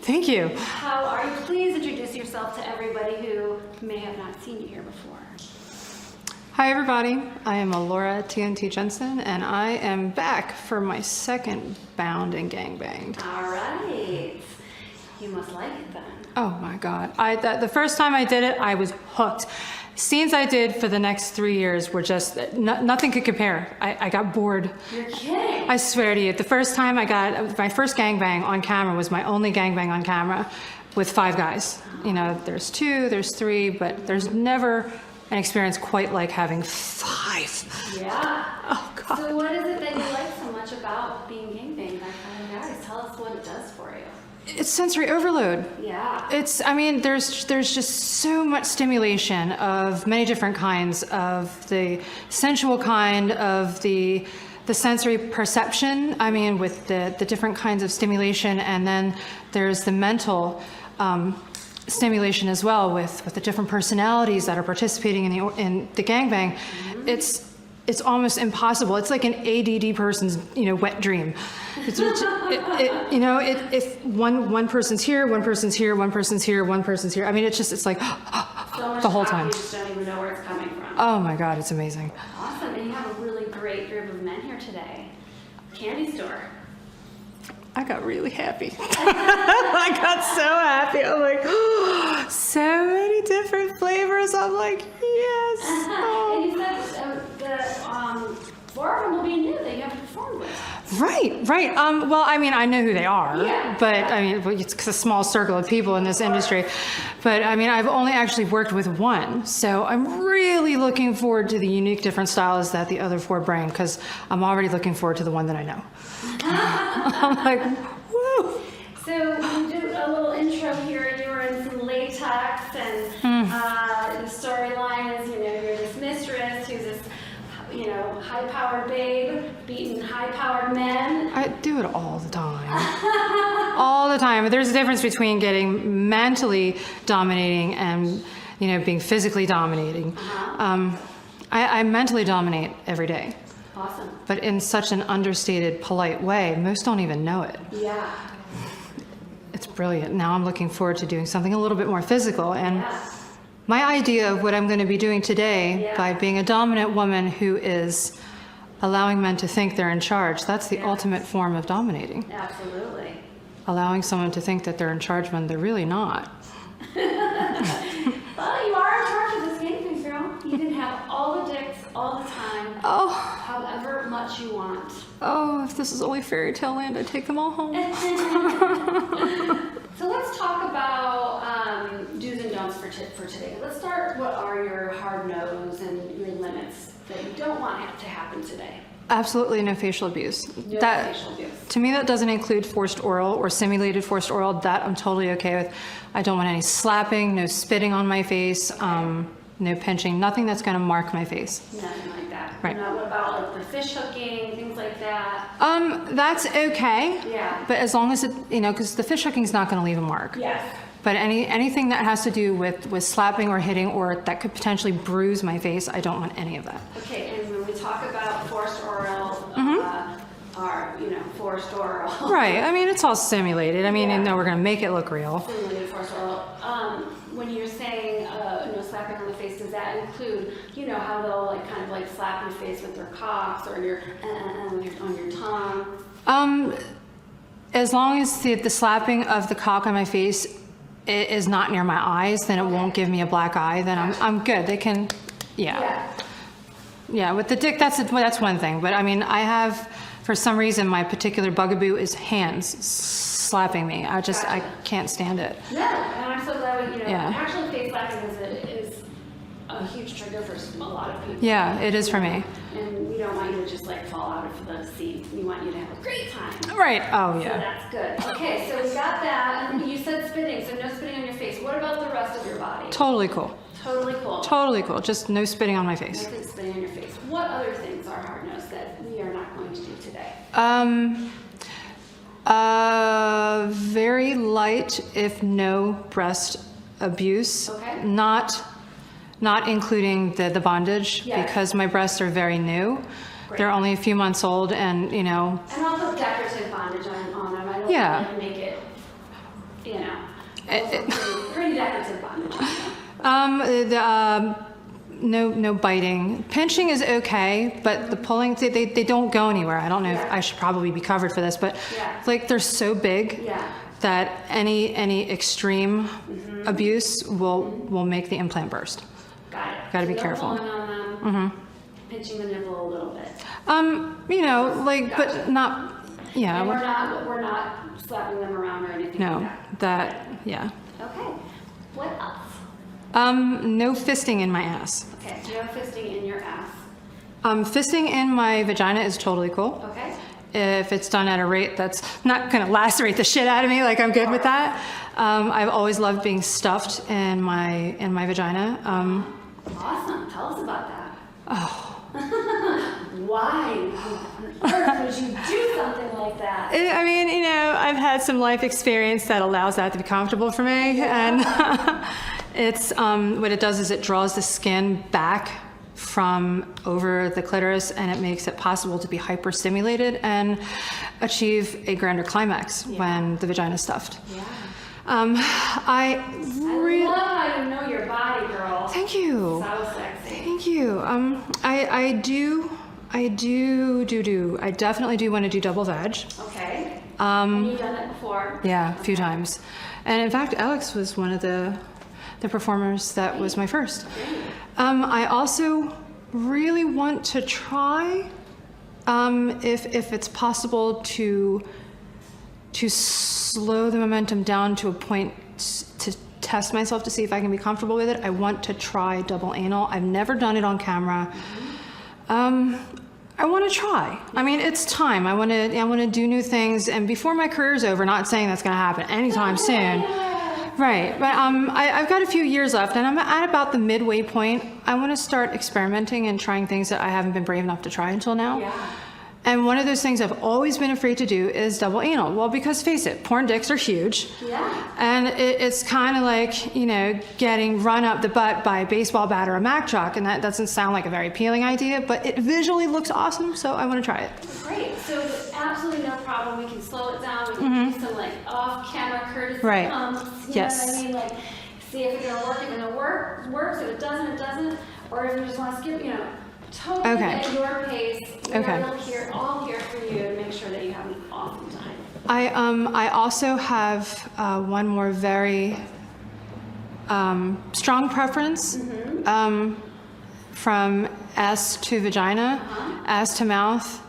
Thank you. How are you? Please introduce yourself to everybody who may have not seen you here before. Hi everybody, I am Alura Jenson and I am back for my second Bound and Gangbanged. All right. You must like it then. Oh my God. The first time I did it, I was hooked. Scenes I did for the next 3 years were just, nothing could compare. I got bored. You're kidding. I swear to you, the first time I got, my first gangbang on camera was my only gangbang on camera with 5 guys. You know, there's 2, there's 3, but there's never an experience quite like having 5. Yeah. Oh God. So what is it that you like so much about being gangbanged by 5 guys? Tell us what it does for you. It's sensory overload. Yeah. I mean, there's just so much stimulation of many different kinds, of the sensual kind, of the sensory perception, I mean, with the different kinds of stimulation, and then there's the mental stimulation as well with the different personalities that are participating in the gangbang. Mm-hmm. It's almost impossible. It's like an ADD person's, wet dream. If one person's here, one person's here, one person's here, one person's here. I mean, it's like so the whole time. You just don't even know where it's coming from. Oh my God, it's amazing. Awesome, and you have a really great group of men here today. Candy store. I got really happy. I got so happy. I'm like, oh, so many different flavors. I'm like, yes. Oh. And you said that 4 of them will be new that you haven't performed with. Right. Well, I mean, I know who they are, but I mean, it's a small circle of people in this industry. But I mean, I've only actually worked with one, so I'm really looking forward to the unique, different styles that the other 4 bring, because I'm already looking forward to the one that I know. I'm like, woo! So you did a little intro here. You were in some latex, and the storyline is, you're this mistress who's this, high-powered babe beating high-powered men. I do it all the time. All the time. There's a difference between getting mentally dominating and, being physically dominating. I mentally dominate every day. Awesome. But in such an understated, polite way, most don't even know it. Yeah. It's brilliant. Now I'm looking forward to doing something a little bit more physical. And my idea of what I'm going to be doing today, by being a dominant woman who is allowing men to think they're in charge, that's the ultimate form of dominating. Absolutely. Allowing someone to think that they're in charge when they're really not. Well, you are in charge of this gangbang, girl. You can have all the dicks all the time. Oh. However much you want. Oh, if this is only fairy tale land, I'd take them all home. So let's talk about do's and don'ts for today. Let's start. What are your hard no's and your limits that you don't want to happen today? Absolutely no facial abuse. No facial abuse. To me, that doesn't include forced oral or simulated forced oral. That I'm totally okay with. I don't want any slapping, no spitting on my face, no pinching, nothing that's going to mark my face. Nothing like that. Right. Now, what about like the fish hooking, things like that? That's okay. Yeah. But as long as it, because the fish hooking is not going to leave a mark. Yes. But anything that has to do with slapping or hitting or that could potentially bruise my face, I don't want any of that. Okay, and when we talk about forced oral, forced oral. Right. I mean, it's all simulated. I mean, we're going to make it look real. Simulated forced oral. When you're saying no slapping on the face, does that include, how they'll kind of slap your face with their cocks or your on your tongue? As long as the slapping of the cock on my face is not near my eyes, then it won't give me a black eye. Then I'm good. They can, yeah. With the dick, that's one thing. But I mean, I have, for some reason, my particular bugaboo is hands slapping me. I can't stand it. No, and I'm so glad actually face slapping is a huge trigger for a lot of people. Yeah, it is for me. And we don't want you to just fall out of the seat. We want you to have a great time. Right. Oh, yeah. So that's good. Okay, so we got that. And you said spitting, so no spitting on your face. What about the rest of your body? Totally cool. Totally cool. Totally cool. Just no spitting on my face. No spitting on your face. What other things are hard no's that we are not going to do today? Very light, if no breast abuse. Okay. Not including the bondage, because my breasts are very new. Great. They're only a few months old, and And I'll put decorative bondage on them. I don't want to make it you know, pretty decorative on the vagina. No biting. Pinching is okay, but the pulling, they don't go anywhere. I don't know if I should probably be covered for this, but like they're so big that any extreme abuse will make the implant burst. Got it. Got to be No careful. pulling on them, pinching the nipple a little bit. You know, like, but not, yeah. And we're not slapping them around or anything No, like that, yeah. Okay. What else? No fisting in my ass. Okay, no fisting in your ass. Fisting in my vagina is totally cool. Okay. If it's done at a rate that's not going to lacerate the shit out of me, like I'm good with that. I've always loved being stuffed in my vagina. Awesome. Tell us about that. Oh. Why on earth would you do something like that? I mean, you know, I've had some life experience that allows that to be comfortable for me, and it's what it does is it draws the skin back from over the clitoris, and it makes it possible to be hyperstimulated and achieve a grander climax when the vagina is stuffed. Yeah. I love how you know your body, girl. Thank you. So sexy. Thank you. I definitely do want to do double vag. Okay. Have you done it before? Yeah, a few times. And in fact, Alex was one of the performers that was my first. I also really want to try, if it's possible, to slow the momentum down to a point to test myself to see if I can be comfortable with it. I want to try double anal. I've never done it on camera. I want to try. I mean, it's time. I want to do new things, and before my career's over. Not saying that's going to happen anytime soon. Right, but I've got a few years left, and I'm at about the midway point. I want to start experimenting and trying things that I haven't been brave enough to try until now. Yeah. And one of those things I've always been afraid to do is double anal. Well, because face it, porn dicks are huge. Yeah. And it's kind of like, you know, getting run up the butt by a baseball bat or a Mack truck, and that doesn't sound like a very appealing idea, but it visually looks awesome, so I want to try it. Great. So absolutely no problem. We can slow it down. We can do some like off-camera courtesy Right. pumps. You Yes. know what I mean? Like, see if it's gonna work. If it works. If it doesn't. Or if you just want to skip, you know, totally at your pace. We're all here for you to make sure that you have an awesome time. I also have one more very strong preference from ass to vagina, ass to mouth.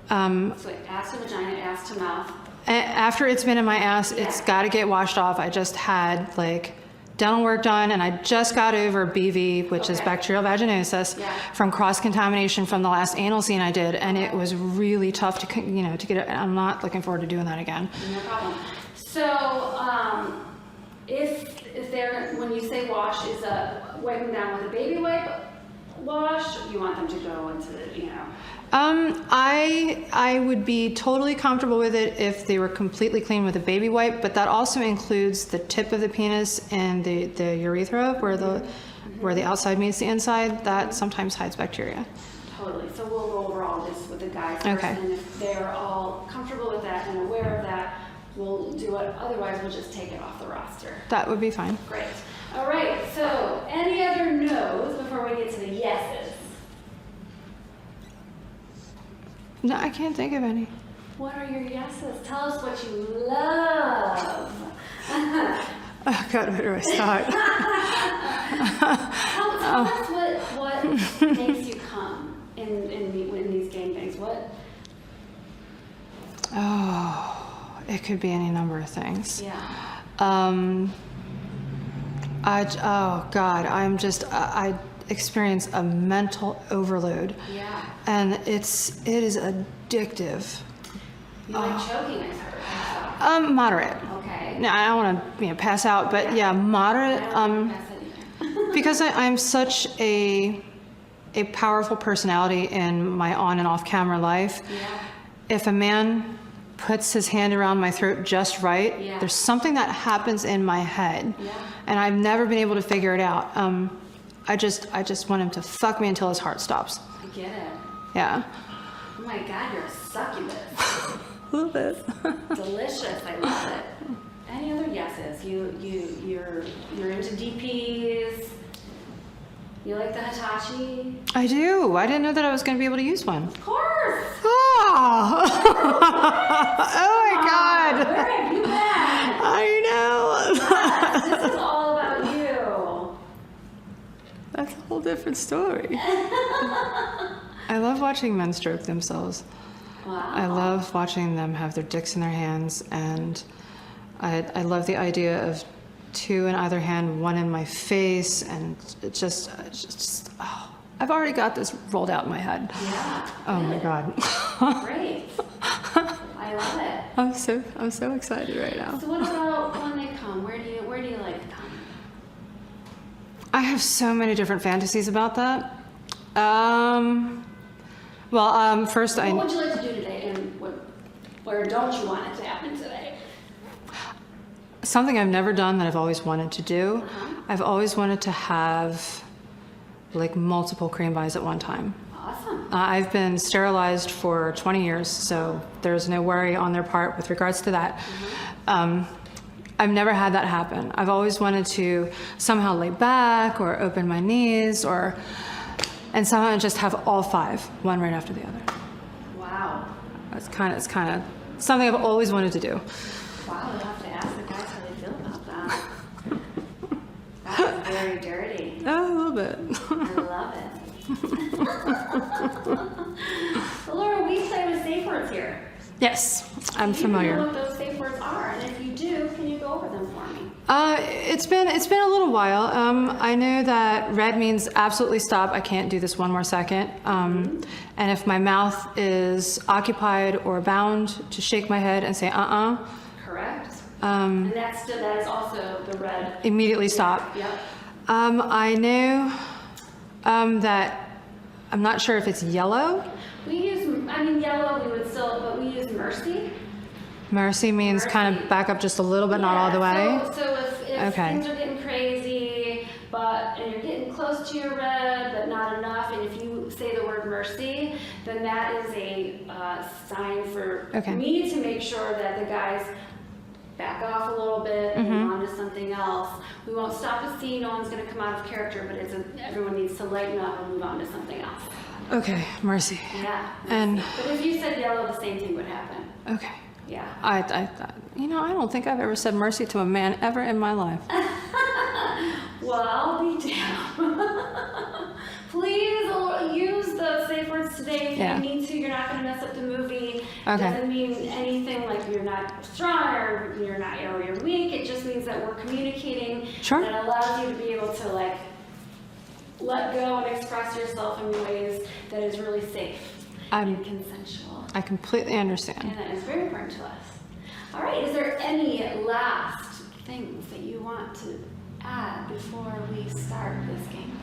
So ass to vagina, ass to mouth. After it's been in my ass, it's got to get washed off. I just had like dental work done, and I just got over BV, which is bacterial vaginosis, from cross-contamination from the last anal scene I did, and it was really tough to get it. I'm not looking forward to doing that again. No problem. So, if they're, when you say wash, is wiping down with a baby wipe wash? You want them to go into the, you know? I would be totally comfortable with it if they were completely clean with a baby wipe, but that also includes the tip of the penis and the urethra, where the outside meets the inside. That sometimes hides bacteria. Totally. So we'll go over all this with the guys first, and if they're all comfortable with that and aware of that, we'll do it. Otherwise, we'll just take it off the roster. That would be fine. Great. All right. So, any other no's before we get to the yeses? No, I can't think of any. What are your yeses? Tell us what you love. Oh God, where do I start? Tell us what makes you come in these gangbangs. What? Oh, it could be any number of things. Yeah. I experience a mental overload. Yeah. And it is addictive. You like choking, I've heard. Moderate. Okay. No, I don't want to pass out, but yeah, moderate. I don't pass it Because I'm such a powerful personality in my on and off camera life. Yeah. If a man puts his hand around my throat just right, there's something that happens in my head, and I've never been able to figure it out. I just want him to fuck me until his heart stops. I get it. Yeah. Oh my God, you're a succubus. A little bit. Delicious. I love it. Any other yeses? You're into DPs. You like the Hitachi? I do. I didn't know that I was going to be able to use one. Of course. Oh, oh my God. Where have you been? I know. Yes, this is all about you. That's a whole different story. I love watching men stroke themselves. Wow. I love watching them have their dicks in their hands, and I love the idea of two in either hand, one in my face, and it's just oh, I've already got this rolled out in my head. Yeah. Oh my God. Great. I love it. I'm so excited right now. So what about when they come? Where do you like to come? I have so many different fantasies about that. First What would you like to do today, and where don't you want it to happen today? Something I've never done that I've always wanted to do. I've always wanted to have like multiple cream buys at one time. Awesome. I've been sterilized for 20 years, so there's no worry on their part with regards to that. I've never had that happen. I've always wanted to somehow lay back or open my knees and somehow just have all five, one right after the other. Wow. It's kind of something I've always wanted to do. Wow, we'll have to ask the guys how they feel about that. That is very dirty. Oh, a little bit. I love it. Laura, we play with safe words here. Yes, I'm Do familiar. you know what those safe words are? And if you do, can you go over them for me? It's been a little while. I know that red means absolutely stop. I can't do this one more second. And if my mouth is occupied or bound, to shake my head and say Correct. And that is also the red. immediately stop. Yep. I know that I'm not sure if it's yellow. Yellow we would still, but we use mercy. Mercy means kind of back up just a little bit, not all the way. So if Okay. things are getting crazy, and you're getting close to your red, but not enough, and if you say the word mercy, then that is a sign for Okay. me to make sure that the guys back off a little bit and move on to something else. We won't stop the scene. No one's going to come out of character, but everyone needs to lighten up and move on to something else. Okay, mercy. Yeah. And But if you said yellow, the same thing would happen. okay. Yeah. I don't think I've ever said mercy to a man ever in my life. Well, I'll be damned. Please use the safe words today if Yeah. you need to. You're not going to mess up the movie. Okay. Doesn't mean anything like you're not strong or you're weak. It just means that we're communicating. Sure. And it allows you to be able to let go and express yourself in ways that is really safe and consensual. I completely understand. And that is very important to us. All right, is there any last things that you want to add before we start this gangbang?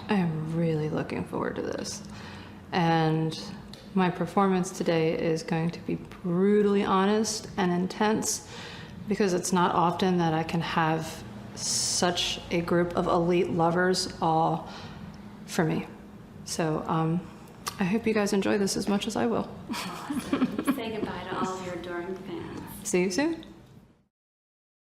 I am really looking forward to this. And my performance today is going to be brutally honest and intense because it's not often that I can have such a group of elite lovers all for me. So I hope you guys enjoy this as much as I will. Awesome. Say goodbye to all of your adoring fans. See you soon.